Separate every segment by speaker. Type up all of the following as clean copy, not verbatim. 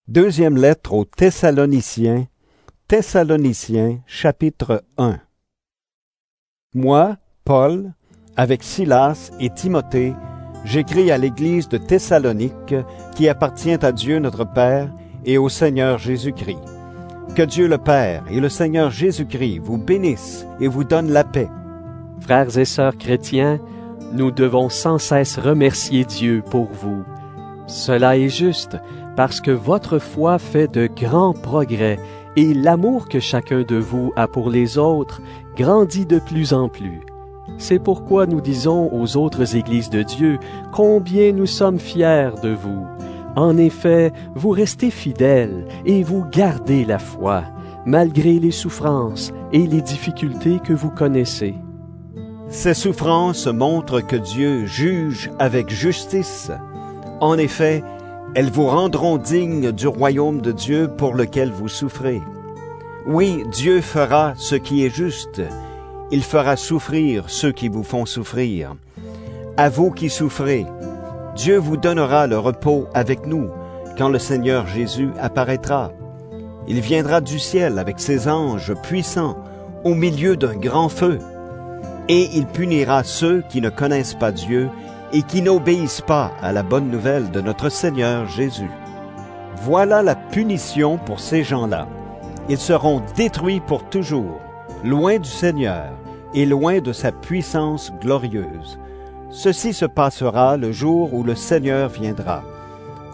Speaker 1: Deuxième lettre aux Thessaloniciens, chapitre 1. Moi, Paul, avec Silas et Timothée, j'écris à l'Église de Thessalonique, qui appartient à Dieu notre Père et au Seigneur Jésus-Christ. Que Dieu le Père et le Seigneur Jésus-Christ vous bénissent et vous donnent la paix.
Speaker 2: Frères et sœurs chrétiens, nous devons sans cesse remercier Dieu pour vous. Cela est juste, parce que votre foi fait de grands progrès et l'amour que chacun de vous a pour les autres grandit de plus en plus. C'est pourquoi nous disons aux autres églises de Dieu combien nous sommes fiers de vous. En effet, vous restez fidèles et vous gardez la foi, malgré les souffrances et les difficultés que vous connaissez.
Speaker 1: Ces souffrances montrent que Dieu juge avec justice. En effet, elles vous rendront dignes du royaume de Dieu pour lequel vous souffrez. Oui, Dieu fera ce qui est juste. Il fera souffrir ceux qui vous font souffrir. À vous qui souffrez, Dieu vous donnera le repos avec nous quand le Seigneur Jésus apparaîtra. Il viendra du ciel avec ses anges puissants au milieu d'un grand feu. Et il punira ceux qui ne connaissent pas Dieu et qui n'obéissent pas à la bonne nouvelle de notre Seigneur Jésus. Voilà la punition pour ces gens-là. Ils seront détruits pour toujours, loin du Seigneur et loin de sa puissance glorieuse. Ceci se passera le jour où le Seigneur viendra.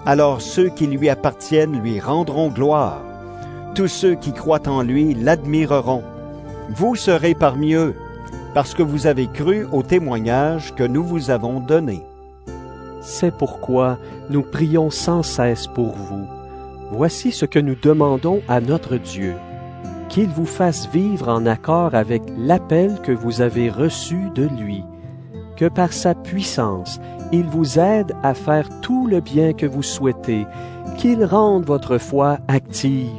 Speaker 1: Alors ceux qui lui appartiennent lui rendront gloire. Tous ceux qui croient en lui l'admireront. Vous serez parmi eux, parce que vous avez cru au témoignage que nous vous avons donné.
Speaker 2: C'est pourquoi nous prions sans cesse pour vous. Voici ce que nous demandons à notre Dieu, qu'il vous fasse vivre en accord avec l'appel que vous avez reçu de lui, que par sa puissance, il vous aide à faire tout le bien que vous souhaitez, qu'il rende votre foi active.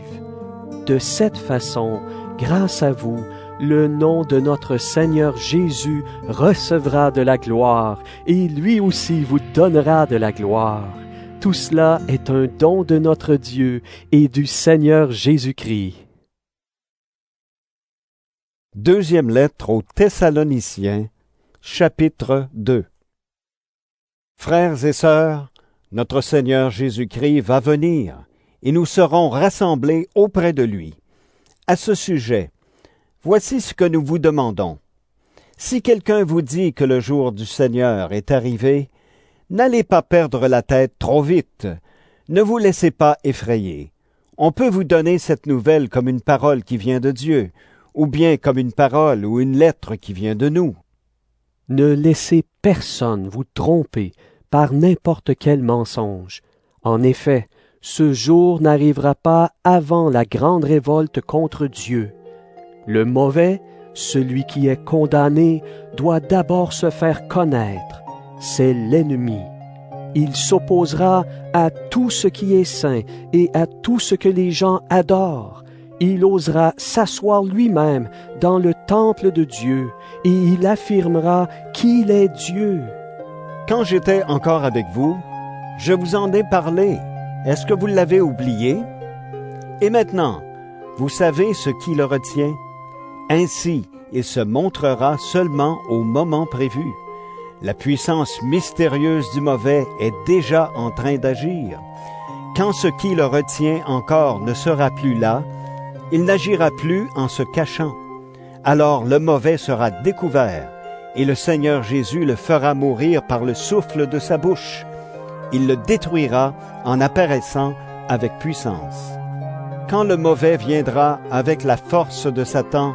Speaker 2: De cette façon, grâce à vous, le nom de notre Seigneur Jésus recevra de la gloire, et lui aussi vous donnera de la gloire. Tout cela est un don de notre Dieu et du Seigneur Jésus-Christ.
Speaker 1: Deuxième lettre aux Thessaloniciens, chapitre 2. Frères et sœurs, notre Seigneur Jésus-Christ va venir, et nous serons rassemblés auprès de lui. À ce sujet, voici ce que nous vous demandons. Si quelqu'un vous dit que le jour du Seigneur est arrivé, n'allez pas perdre la tête trop vite. Ne vous laissez pas effrayer. On peut vous donner cette nouvelle comme une parole qui vient de Dieu, ou bien comme une parole ou une lettre qui vient de nous.
Speaker 2: Ne laissez personne vous tromper par n'importe quel mensonge. En effet, ce jour n'arrivera pas avant la grande révolte contre Dieu. Le mauvais, celui qui est condamné, doit d'abord se faire connaître. C'est l'ennemi. Il s'opposera à tout ce qui est saint et à tout ce que les gens adorent. Il osera s'asseoir lui-même dans le temple de Dieu et il affirmera qu'il est Dieu.
Speaker 1: Quand j'étais encore avec vous, je vous en ai parlé. Est-ce que vous l'avez oublié? Et maintenant, vous savez ce qui le retient? Ainsi, il se montrera seulement au moment prévu. La puissance mystérieuse du mauvais est déjà en train d'agir. Quand ce qui le retient encore ne sera plus là, il n'agira plus en se cachant. Alors le mauvais sera découvert, et le Seigneur Jésus le fera mourir par le souffle de sa bouche. Il le détruira en apparaissant avec puissance. Quand le mauvais viendra avec la force de Satan,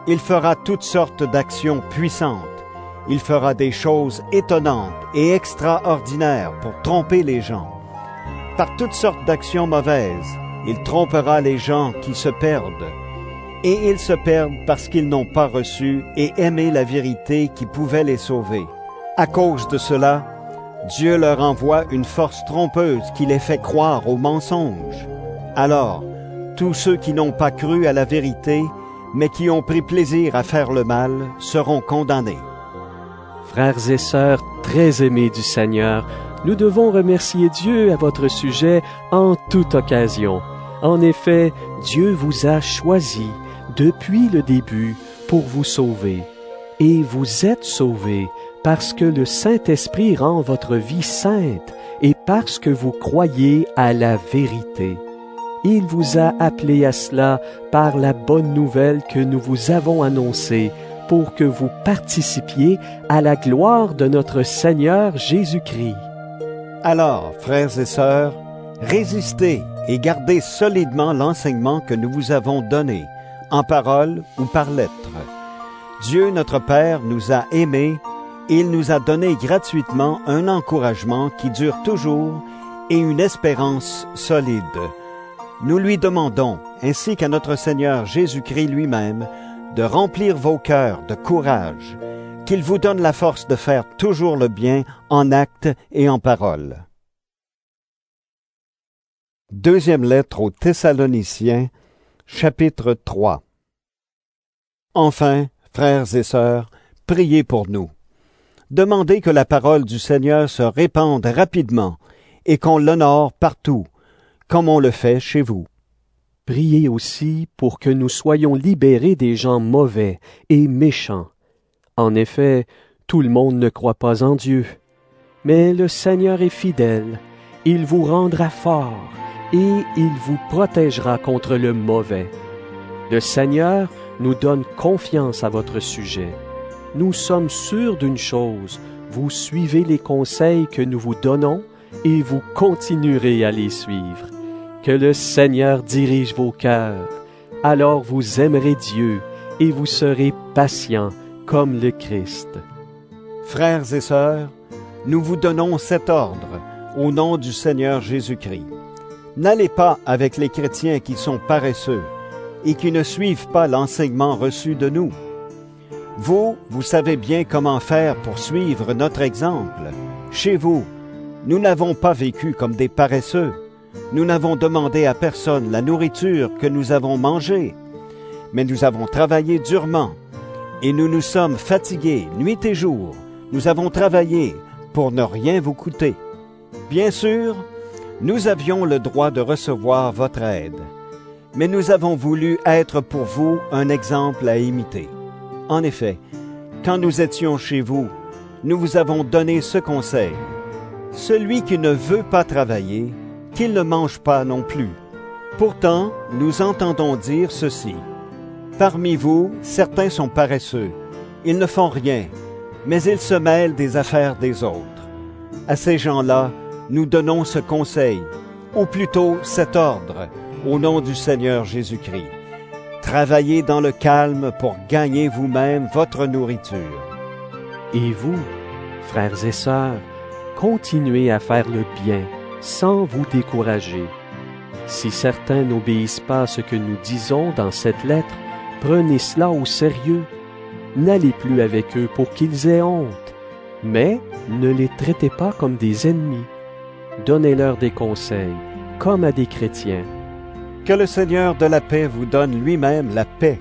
Speaker 1: il fera toutes sortes d'actions puissantes. Il fera des choses étonnantes et extraordinaires pour tromper les gens. Par toutes sortes d'actions mauvaises, il trompera les gens qui se perdent. Et ils se perdent parce qu'ils n'ont pas reçu et aimé la vérité qui pouvait les sauver. À cause de cela, Dieu leur envoie une force trompeuse qui les fait croire aux mensonges. Alors, tous ceux qui n'ont pas cru à la vérité, mais qui ont pris plaisir à faire le mal, seront condamnés.
Speaker 2: Frères et sœurs très aimés du Seigneur, Nous devons remercier Dieu à votre sujet en toute occasion. En effet, Dieu vous a choisi depuis le début pour vous sauver. Et vous êtes sauvés parce que le Saint-Esprit rend votre vie sainte et parce que vous croyez à la vérité. Il vous a appelé à cela par la bonne nouvelle que nous vous avons annoncée pour que vous participiez à la gloire de notre Seigneur Jésus-Christ.
Speaker 1: Alors, frères et sœurs, résistez et gardez solidement l'enseignement que nous vous avons donné, en parole ou par lettre. Dieu notre Père nous a aimés et il nous a donné gratuitement un encouragement qui dure toujours et une espérance solide. Nous lui demandons, ainsi qu'à notre Seigneur Jésus-Christ lui-même, de remplir vos cœurs de courage, qu'il vous donne la force de faire toujours le bien en actes et en paroles. Deuxième lettre aux Thessaloniciens, chapitre 3. Enfin, frères et sœurs, priez pour nous. Demandez que la parole du Seigneur se répande rapidement et qu'on l'honore partout, comme on le fait chez vous.
Speaker 2: Priez aussi pour que nous soyons libérés des gens mauvais et méchants. En effet, tout le monde ne croit pas en Dieu. Mais le Seigneur est fidèle, il vous rendra fort et il vous protégera contre le mauvais. Le Seigneur nous donne confiance à votre sujet. Nous sommes sûrs d'une chose, vous suivez les conseils que nous vous donnons et vous continuerez à les suivre. Que le Seigneur dirige vos cœurs, alors vous aimerez Dieu et vous serez patients comme le Christ.
Speaker 1: Frères et sœurs, nous vous donnons cet ordre au nom du Seigneur Jésus-Christ. N'allez pas avec les chrétiens qui sont paresseux et qui ne suivent pas l'enseignement reçu de nous. Vous savez bien comment faire pour suivre notre exemple. Chez vous, nous n'avons pas vécu comme des paresseux. Nous n'avons demandé à personne la nourriture que nous avons mangée, mais nous avons travaillé durement, et nous nous sommes fatigués nuit et jour. Nous avons travaillé pour ne rien vous coûter. Bien sûr, nous avions le droit de recevoir votre aide, mais nous avons voulu être pour vous un exemple à imiter. En effet, quand nous étions chez vous, nous vous avons donné ce conseil. Celui qui ne veut pas travailler, qu'il ne mange pas non plus. Pourtant, nous entendons dire ceci. Parmi vous, certains sont paresseux. Ils ne font rien, mais ils se mêlent des affaires des autres. À ces gens-là, nous donnons ce conseil, ou plutôt cet ordre, au nom du Seigneur Jésus-Christ. Travaillez dans le calme pour gagner vous-même votre nourriture.
Speaker 2: Et vous, frères et sœurs, continuez à faire le bien, sans vous décourager. Si certains n'obéissent pas à ce que nous disons dans cette lettre, prenez cela au sérieux. N'allez plus avec eux pour qu'ils aient honte, mais ne les traitez pas comme des ennemis. Donnez-leur des conseils, comme à des chrétiens.
Speaker 1: Que le Seigneur de la paix vous donne lui-même la paix,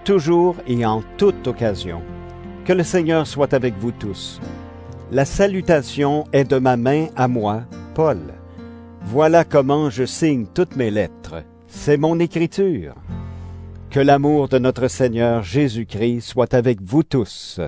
Speaker 1: toujours et en toute occasion. Que le Seigneur soit avec vous tous. La salutation est de ma main à moi, Paul. Voilà comment je signe toutes mes lettres. C'est mon écriture. Que l'amour de notre Seigneur Jésus-Christ soit avec vous tous.